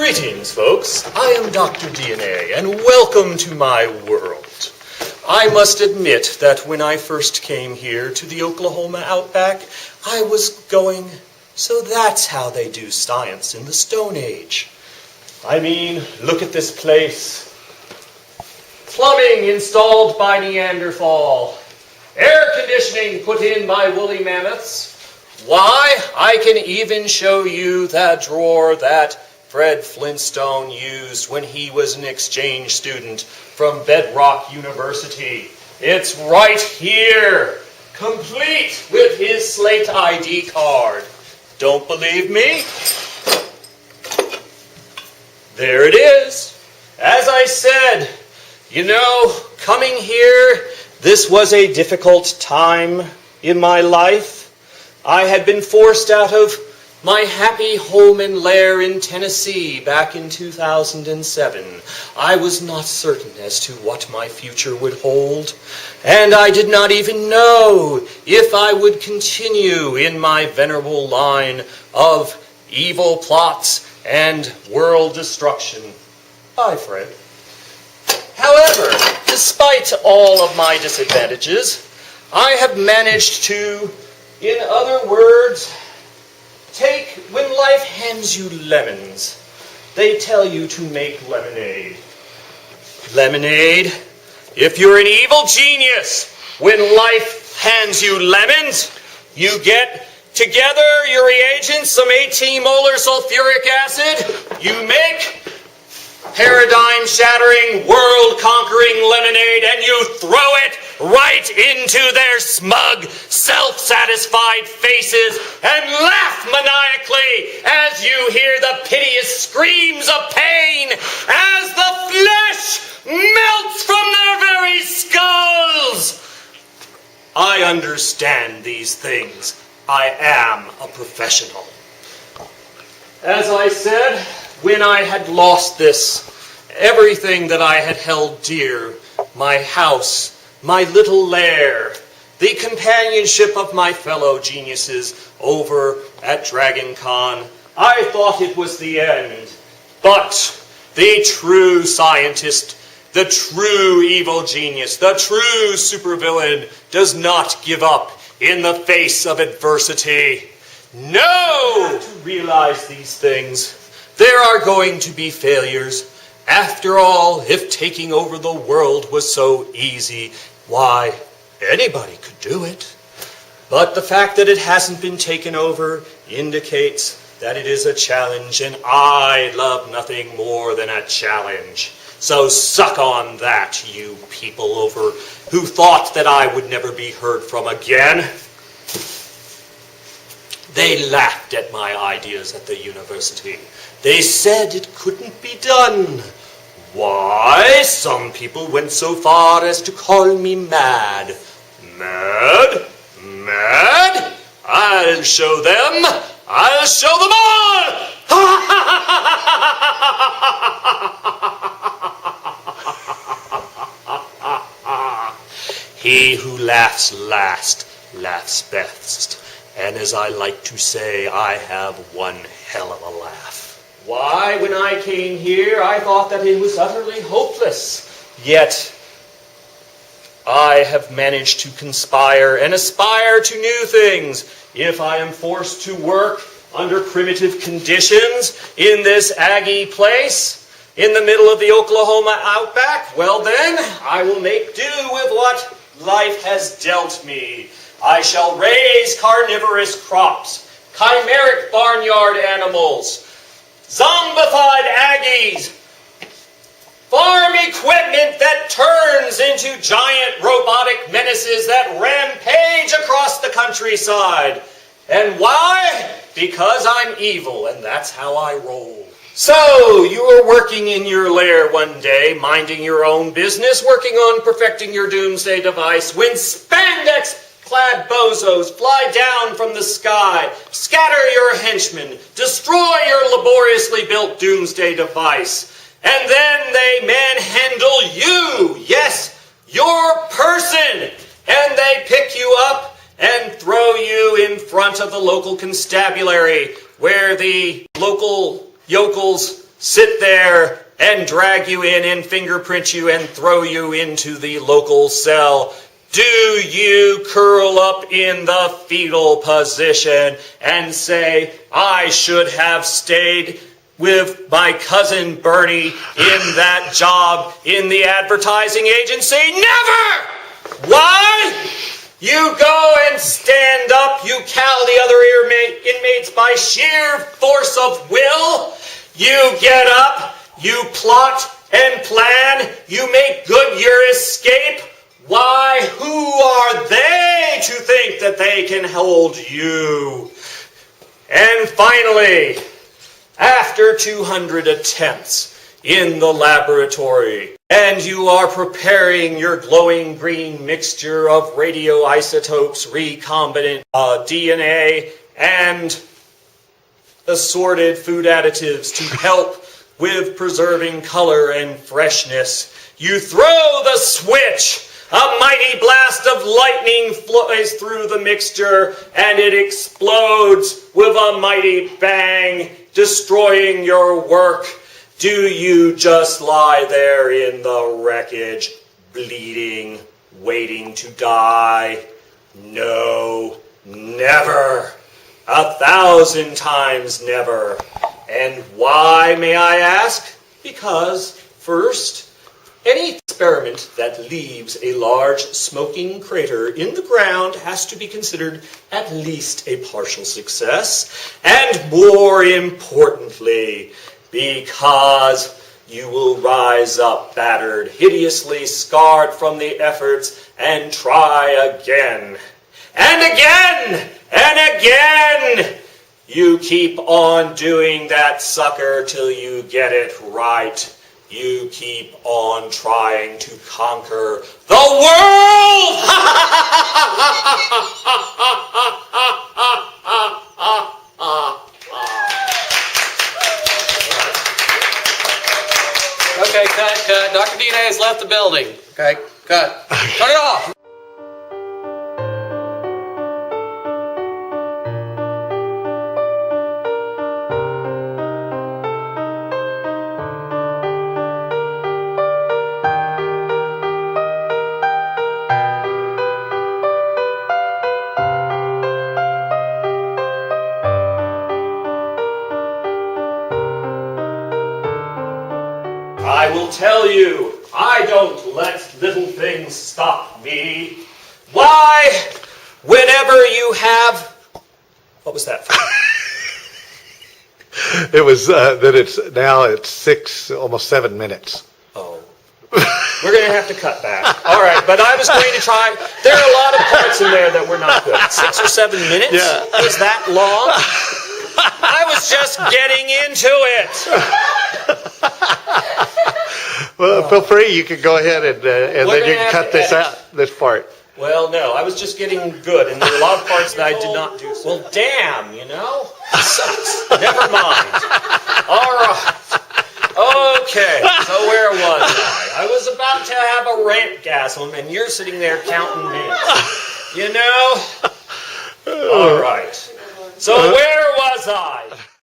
Greetings, folks. I am Dr. DNA, and welcome to my world. I must admit that when I first came here to the Oklahoma Outback, I was going, so that's how they do science in the Stone Age. I mean, look at this place. Plumbing installed by Neanderthal. Air conditioning put in by woolly mammoths. Why, I can even show you that drawer that Fred Flintstone used when he was an exchange student from Bedrock University. It's right here, complete with his Slate ID card. Don't believe me? There it is. As I said, coming here, this was a difficult time in my life. I had been forced out of my happy home and lair in Tennessee back in 2007. I was not certain as to what my future would hold, and I did not even know if I would continue in my venerable line of evil plots and world destruction. Bye, Fred. However, despite all of my disadvantages, I have managed to, in other words, when life hands you lemons, they tell you to make lemonade. Lemonade? If you're an evil genius, when life hands you lemons, you get together your reagents, some 18 molar sulfuric acid, you make paradigm-shattering, world-conquering lemonade, and you throw it right into their smug, self-satisfied faces and laugh maniacally as you hear the piteous screams of pain as the flesh melts from their very skulls. I understand these things. I am a professional. As I said, when I had lost everything that I had held dear, my house, my little lair, the companionship of my fellow geniuses over at Dragon Con, I thought it was the end. But the true scientist, the true evil genius, the true supervillain does not give up in the face of adversity. No! You have to realize these things. There are going to be failures. After all, if taking over the world was so easy, why, anybody could do it. But the fact that it hasn't been taken over indicates that it is a challenge, and I love nothing more than a challenge. So suck on that, you people over who thought that I would never be heard from again. They laughed at my ideas at the university. They said it couldn't be done. Why, some people went so far as to call me mad. Mad? Mad? I'll show them. I'll show them all! He who laughs last laughs best. And as I like to say, I have one hell of a laugh. Why, when I came here, I thought that it was utterly hopeless. Yet, I have managed to conspire and aspire to new things. If I am forced to work under primitive conditions in this Aggie place, in the middle of the Oklahoma Outback, well then, I will make do with what life has dealt me. I shall raise carnivorous crops, chimeric barnyard animals, zombified Aggies, farm equipment that turns into giant robotic menaces that rampage across the countryside. And why? Because I'm evil, and that's how I roll. So, you were working in your lair one day, minding your own business, working on perfecting your doomsday device, when spandex-clad bozos fly down from the sky, scatter your henchmen, destroy your laboriously built doomsday device, and then they manhandle you, yes, your person, and they pick you up and throw you in front of the local constabulary, where the local yokels sit there and drag you in and fingerprint you and throw you into the local cell? Do you curl up in the fetal position and say, I should have stayed with my cousin Bernie in that job in the advertising agency? Never! Why? You go and stand up, you cow the other inmates by sheer force of will. You get up, you plot and plan, you make good your escape. Why, who are they to think that they can hold you? And finally, after 200 attempts in the laboratory, and you are preparing your glowing green mixture of radioisotopes, recombinant DNA, and assorted food additives to help with preserving color and freshness, you throw the switch. A mighty blast of lightning flies through the mixture, and it explodes with a mighty bang, destroying your work. Do you just lie there in the wreckage, bleeding, waiting to die? No, never. 1,000 times never. And why, may I ask? Because, first, any experiment that leaves a large smoking crater in the ground has to be considered at least a partial success. And more importantly, because you will rise up battered, hideously scarred from the efforts, and try again. And again! And again! You keep on doing that sucker till you get it right. You keep on trying to conquer the world! Okay, cut. Dr. DNA has left the building. Okay, cut. Turn it off! I will tell you, I don't let little things stop me. Why, whenever you have... What was that for? It was that it's 6, almost 7 minutes. Oh. We're going to have to cut back. All right, but I was going to try... There are a lot of parts in there that were not good. 6 or 7 minutes? Yeah. Was that long? I was just getting into it. Well, feel free. You can go ahead and then you can cut this out, this part. Well, no, I was just getting good, and there were a lot of parts that I did not do. Well, damn, you know? Never mind. All right. Okay, so where was I? I was about to have a rantgasm, and you're sitting there counting minutes. You know? All right. So where was I?